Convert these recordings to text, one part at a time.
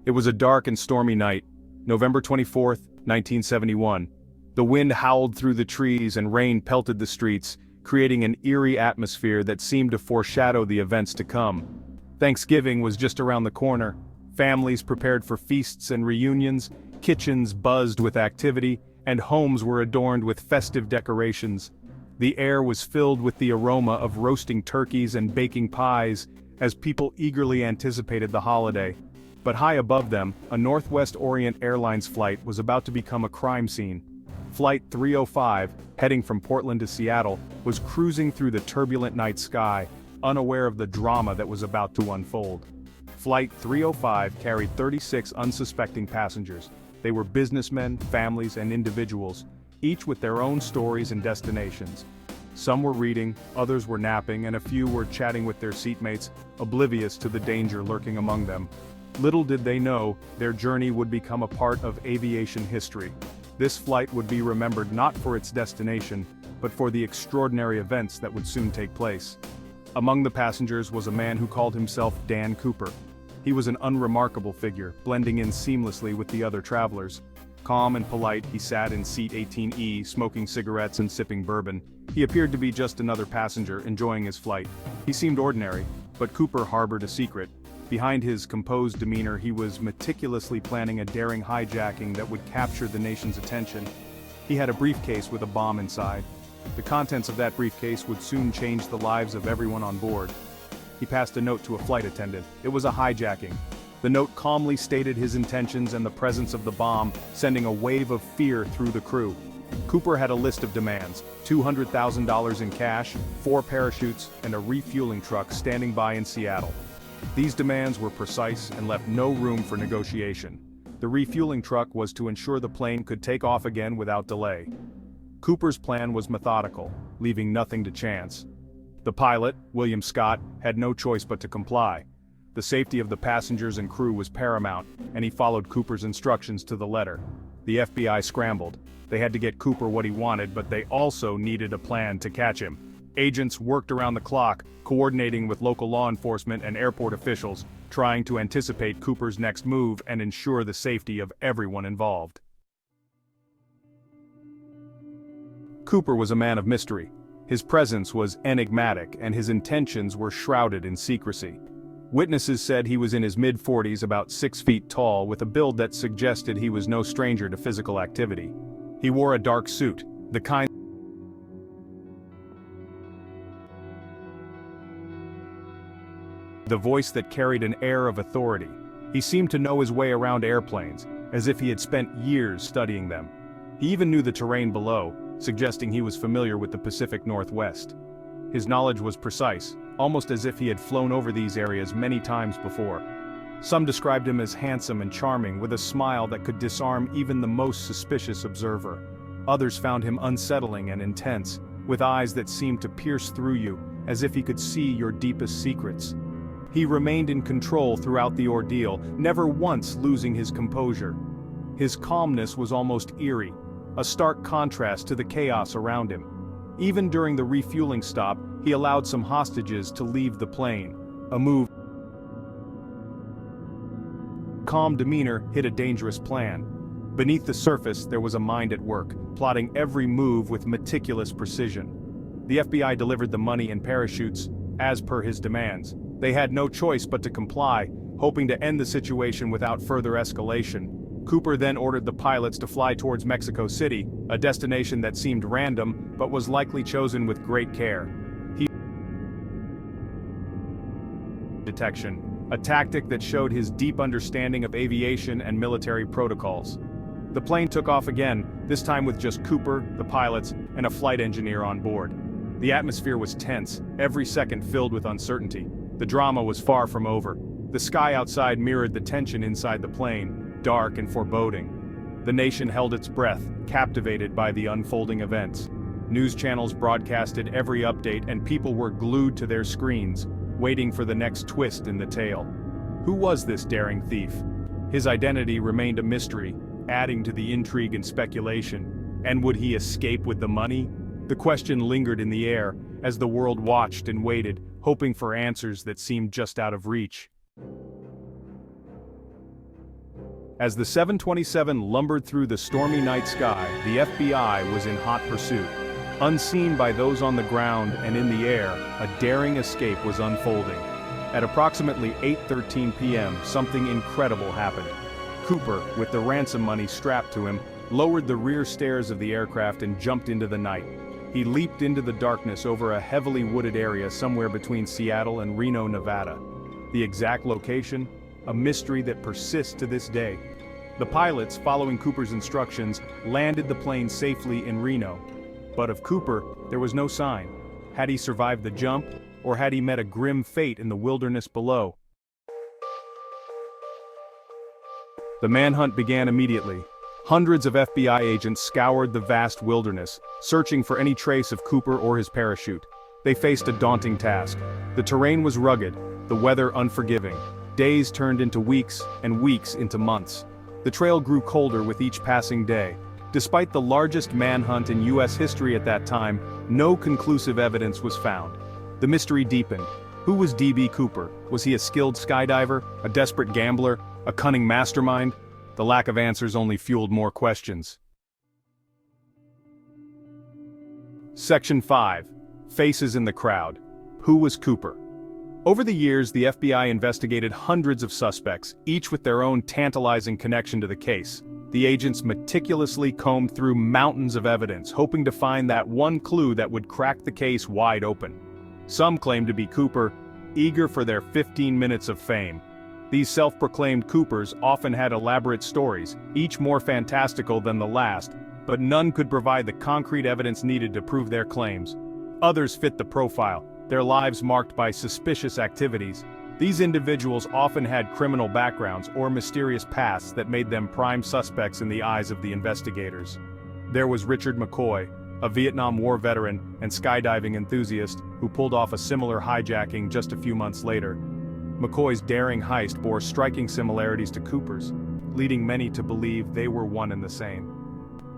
It was a dark and stormy night, November 24th, 1971. The wind howled through the trees and rain pelted the streets, creating an eerie atmosphere that seemed to foreshadow the events to come. Thanksgiving was just around the corner. Families prepared for feasts and reunions, kitchens buzzed with activity, and homes were adorned with festive decorations. The air was filled with the aroma of roasting turkeys and baking pies, as people eagerly anticipated the holiday. But high above them, a Northwest Orient Airlines flight was about to become a crime scene. Flight 305, heading from Portland to Seattle, was cruising through the turbulent night sky, unaware of the drama that was about to unfold. Flight 305 carried 36 unsuspecting passengers. They were businessmen, families, and individuals, each with their own stories and destinations. Some were reading, others were napping, and a few were chatting with their seatmates, oblivious to the danger lurking among them. Little did they know, their journey would become a part of aviation history. This flight would be remembered not for its destination, but for the extraordinary events that would soon take place. Among the passengers was a man who called himself Dan Cooper. He was an unremarkable figure, blending in seamlessly with the other travelers. Calm and polite, he sat in seat 18E, smoking cigarettes and sipping bourbon. He appeared to be just another passenger, enjoying his flight. He seemed ordinary, but Cooper harbored a secret. Behind his composed demeanor, he was meticulously planning a daring hijacking that would capture the nation's attention. He had a briefcase with a bomb inside. The contents of that briefcase would soon change the lives of everyone on board. He passed a note to a flight attendant. It was a hijacking. The note calmly stated his intentions and the presence of the bomb, sending a wave of fear through the crew. Cooper had a list of demands: $200,000 in cash, 4 parachutes, and a refueling truck standing by in Seattle. These demands were precise and left no room for negotiation. The refueling truck was to ensure the plane could take off again without delay. Cooper's plan was methodical, leaving nothing to chance. The pilot, William Scott, had no choice but to comply. The safety of the passengers and crew was paramount, and he followed Cooper's instructions to the letter. The FBI scrambled. They had to get Cooper what he wanted, but they also needed a plan to catch him. Agents worked around the clock, coordinating with local law enforcement and airport officials, trying to anticipate Cooper's next move and ensure the safety of everyone involved. Cooper was a man of mystery. His presence was enigmatic and his intentions were shrouded in secrecy. Witnesses said he was in his mid-40s, about 6 feet tall, with a build that suggested he was no stranger to physical activity. He wore a dark suit, the kind the voice that carried an air of authority. He seemed to know his way around airplanes, as if he had spent years studying them. He even knew the terrain below, suggesting he was familiar with the Pacific Northwest. His knowledge was precise, almost as if he had flown over these areas many times before. Some described him as handsome and charming, with a smile that could disarm even the most suspicious observer. Others found him unsettling and intense, with eyes that seemed to pierce through you, as if he could see your deepest secrets. He remained in control throughout the ordeal, never once losing his composure. His calmness was almost eerie, a stark contrast to the chaos around him. Even during the refueling stop, he allowed some hostages to leave the plane, a move. Calm demeanor hid a dangerous plan. Beneath the surface, there was a mind at work, plotting every move with meticulous precision. The FBI delivered the money and parachutes, as per his demands. They had no choice but to comply, hoping to end the situation without further escalation. Cooper then ordered the pilots to fly towards Mexico City, a destination that seemed random but was likely chosen with great care. Detection, a tactic that showed his deep understanding of aviation and military protocols. The plane took off again, this time with just Cooper, the pilots, and a flight engineer on board. The atmosphere was tense, every second filled with uncertainty. The drama was far from over. The sky outside mirrored the tension inside the plane, dark and foreboding. The nation held its breath, captivated by the unfolding events. News channels broadcasted every update and people were glued to their screens, waiting for the next twist in the tale. Who was this daring thief? His identity remained a mystery, adding to the intrigue and speculation. And would he escape with the money? The question lingered in the air, as the world watched and waited, hoping for answers that seemed just out of reach. As the 727 lumbered through the stormy night sky, the FBI was in hot pursuit. Unseen by those on the ground and in the air, a daring escape was unfolding. At approximately 8:13 p.m., something incredible happened. Cooper, with the ransom money strapped to him, lowered the rear stairs of the aircraft and jumped into the night. He leaped into the darkness over a heavily wooded area somewhere between Seattle and Reno, Nevada. The exact location? A mystery that persists to this day. The pilots, following Cooper's instructions, landed the plane safely in Reno. But of Cooper, there was no sign. Had he survived the jump, or had he met a grim fate in the wilderness below? The manhunt began immediately. Hundreds of FBI agents scoured the vast wilderness, searching for any trace of Cooper or his parachute. They faced a daunting task. The terrain was rugged, the weather unforgiving. Days turned into weeks, and weeks into months. The trail grew colder with each passing day. Despite the largest manhunt in U.S. history at that time, no conclusive evidence was found. The mystery deepened. Who was D.B. Cooper? Was he a skilled skydiver, a desperate gambler, a cunning mastermind? The lack of answers only fueled more questions. Section 5. Faces in the crowd. Who was Cooper? Over the years, the FBI investigated hundreds of suspects, each with their own tantalizing connection to the case. The agents meticulously combed through mountains of evidence, hoping to find that one clue that would crack the case wide open. Some claimed to be Cooper, eager for their 15 minutes of fame. These self-proclaimed Coopers often had elaborate stories, each more fantastical than the last, but none could provide the concrete evidence needed to prove their claims. Others fit the profile, their lives marked by suspicious activities. These individuals often had criminal backgrounds or mysterious pasts that made them prime suspects in the eyes of the investigators. There was Richard McCoy, a Vietnam War veteran and skydiving enthusiast who pulled off a similar hijacking just a few months later. McCoy's daring heist bore striking similarities to Cooper's, leading many to believe they were one and the same.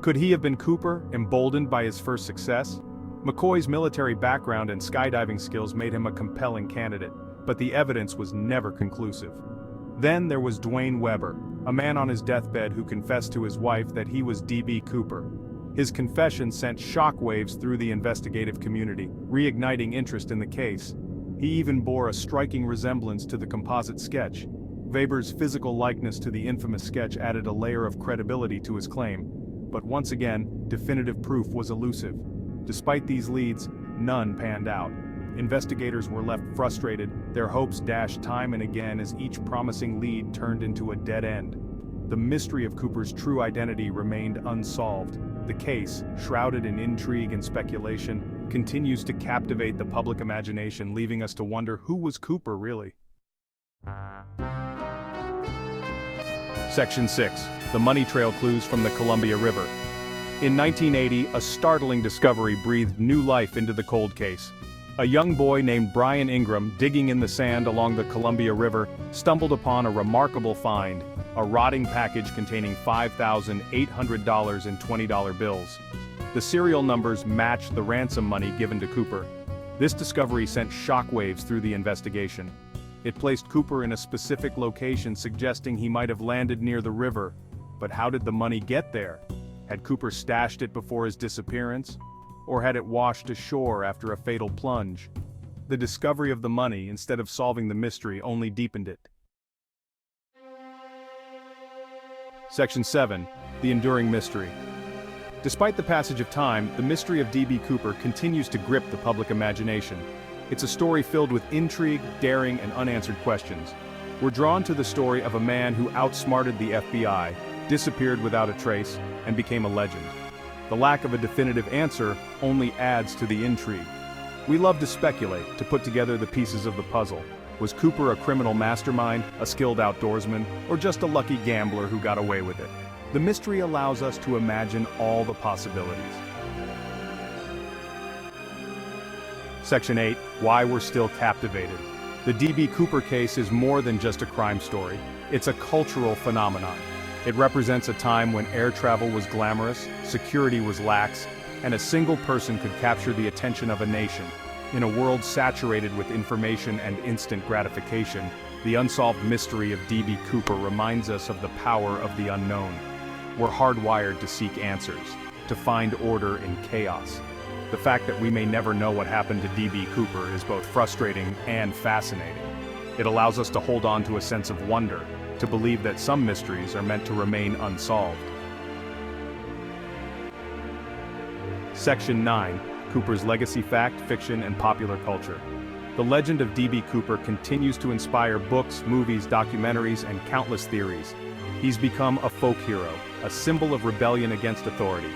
Could he have been Cooper, emboldened by his first success? McCoy's military background and skydiving skills made him a compelling candidate, but the evidence was never conclusive. Then there was Dwayne Weber, a man on his deathbed who confessed to his wife that he was D.B. Cooper. His confession sent shockwaves through the investigative community, reigniting interest in the case. He even bore a striking resemblance to the composite sketch. Weber's physical likeness to the infamous sketch added a layer of credibility to his claim. But once again, definitive proof was elusive. Despite these leads, none panned out. Investigators were left frustrated, their hopes dashed time and again as each promising lead turned into a dead end. The mystery of Cooper's true identity remained unsolved. The case, shrouded in intrigue and speculation, continues to captivate the public imagination, leaving us to wonder who was Cooper really? Section 6. The money trail clues from the Columbia River. In 1980, a startling discovery breathed new life into the cold case. A young boy named Brian Ingram, digging in the sand along the Columbia River, stumbled upon a remarkable find, a rotting package containing $5,800 in $20 bills. The serial numbers matched the ransom money given to Cooper. This discovery sent shockwaves through the investigation. It placed Cooper in a specific location, suggesting he might have landed near the river. But how did the money get there? Had Cooper stashed it before his disappearance? Or had it washed ashore after a fatal plunge? The discovery of the money, instead of solving the mystery, only deepened it. Section 7. The enduring mystery. Despite the passage of time, the mystery of D.B. Cooper continues to grip the public imagination. It's a story filled with intrigue, daring, and unanswered questions. We're drawn to the story of a man who outsmarted the FBI, disappeared without a trace, and became a legend. The lack of a definitive answer only adds to the intrigue. We love to speculate, to put together the pieces of the puzzle. Was Cooper a criminal mastermind, a skilled outdoorsman, or just a lucky gambler who got away with it? The mystery allows us to imagine all the possibilities. Section 8. Why we're still captivated. The D.B. Cooper case is more than just a crime story. It's a cultural phenomenon. It represents a time when air travel was glamorous, security was lax, and a single person could capture the attention of a nation. In a world saturated with information and instant gratification, The unsolved mystery of D.B. Cooper reminds us of the power of the unknown. We're hardwired to seek answers, to find order in chaos. The fact that we may never know what happened to D.B. Cooper is both frustrating and fascinating. It allows us to hold on to a sense of wonder, to believe that some mysteries are meant to remain unsolved. Section 9. Cooper's Legacy: Fact, Fiction, and Popular Culture. The legend of D.B. Cooper continues to inspire books, movies, documentaries, and countless theories. He's become a folk hero, a symbol of rebellion against authority.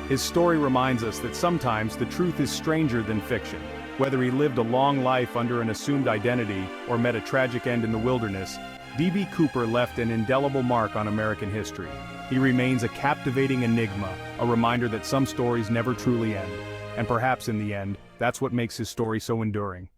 His story reminds us that sometimes the truth is stranger than fiction. Whether he lived a long life under an assumed identity or met a tragic end in the wilderness, D.B. Cooper left an indelible mark on American history. He remains a captivating enigma, a reminder that some stories never truly end. And perhaps in the end, that's what makes his story so enduring.